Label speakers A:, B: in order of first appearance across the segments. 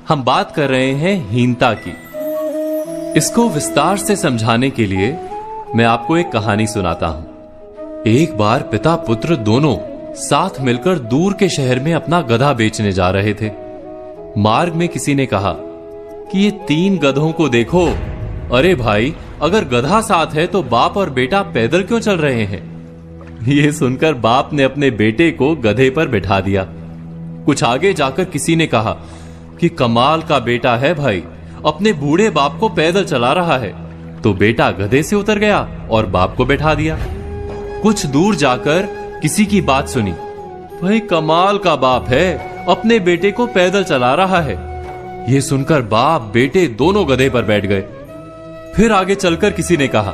A: हम बात कर रहे हैं हीनता की। इसको विस्तार से समझाने के लिए मैं आपको एक कहानी सुनाता हूं। एक बार पिता पुत्र दोनों साथ मिलकर दूर के शहर में अपना गधा बेचने जा रहे थे। मार्ग में किसी ने कहा कि ये 3 गधों को देखो। अरे भाई, अगर गधा साथ है तो बाप और बेटा पैदल क्यों चल रहे हैं? ये सुनकर बाप ने अपने बेटे को गधे पर बिठा दिया। कुछ आगे जाकर किसी ने कहा कि कमाल का बेटा है भाई, अपने बूढ़े बाप को पैदल चला रहा है। तो बेटा गधे से उतर गया और बाप को बैठा दिया। कुछ दूर जाकर किसी की बात सुनी, भाई कमाल का बाप है, अपने बेटे को पैदल चला रहा है। यह सुनकर बाप बेटे दोनों गधे पर बैठ गए। फिर आगे चलकर किसी ने कहा,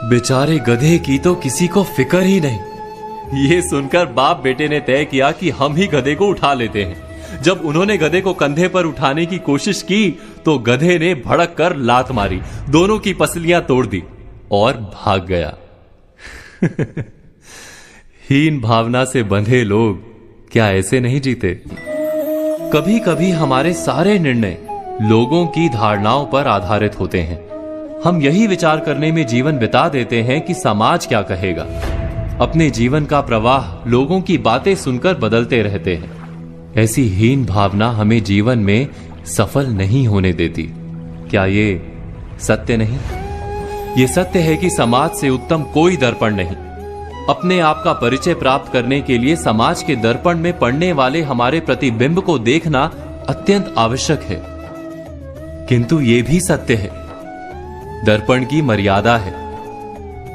A: बेचारे गधे की तो किसी को फिक्र ही नहीं। यह सुनकर बाप बेटे ने तय किया कि हम ही गधे को उठा लेते हैं। जब उन्होंने गधे को कंधे पर उठाने की कोशिश की तो गधे ने भड़क कर लात मारी, दोनों की पसलियां तोड़ दी और भाग गया। हीन भावना से बंधे लोग क्या ऐसे नहीं जीते? कभी कभी हमारे सारे निर्णय लोगों की धारणाओं पर आधारित होते हैं। हम यही विचार करने में जीवन बिता देते हैं कि समाज क्या कहेगा। अपने जीवन का प्रवाह लोगों की बातें सुनकर बदलते रहते हैं। ऐसी हीन भावना हमें जीवन में सफल नहीं होने देती। क्या ये सत्य नहीं? ये सत्य है कि समाज से उत्तम कोई दर्पण नहीं। अपने आप का परिचय प्राप्त करने के लिए समाज के दर्पण में पड़ने वाले हमारे प्रतिबिंब को देखना अत्यंत आवश्यक है। किंतु यह भी सत्य है, दर्पण की मर्यादा है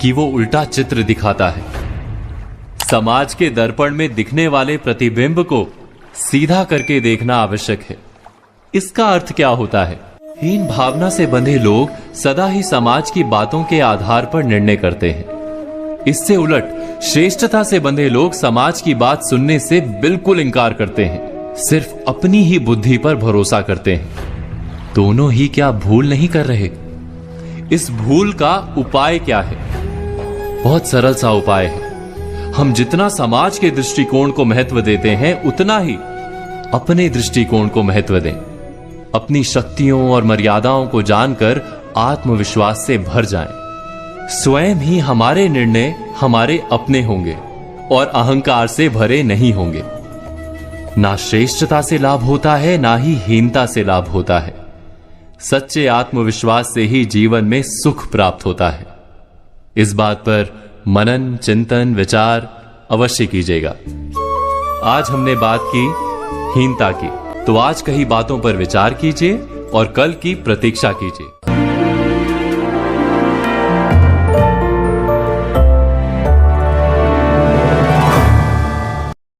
A: कि वो उल्टा चित्र दिखाता है। समाज के दर्पण में दिखने वाले प्रतिबिंब को सीधा करके देखना आवश्यक है। इसका अर्थ क्या होता है? हीन भावना से बंधे लोग सदा ही समाज की बातों के आधार पर निर्णय करते हैं। इससे उलट श्रेष्ठता से बंधे लोग समाज की बात सुनने से बिल्कुल इनकार करते हैं, सिर्फ अपनी ही बुद्धि पर भरोसा करते हैं। दोनों ही क्या भूल नहीं कर रहे? इस भूल का उपाय क्या है? बहुत सरल सा उपाय है। हम जितना समाज के दृष्टिकोण को महत्व देते हैं उतना ही अपने दृष्टिकोण को महत्व दें। अपनी शक्तियों और मर्यादाओं को जानकर आत्मविश्वास से भर जाएं। स्वयं ही हमारे निर्णय हमारे अपने होंगे और अहंकार से भरे नहीं होंगे। ना श्रेष्ठता से लाभ होता है, ना ही हीनता से लाभ होता है। सच्चे आत्मविश्वास से ही जीवन में सुख प्राप्त होता है। इस बात पर मनन, चिंतन, विचार अवश्य कीजिएगा। आज हमने बात की हीनता की, तो आज कही बातों पर विचार कीजिए और कल की प्रतीक्षा कीजिए।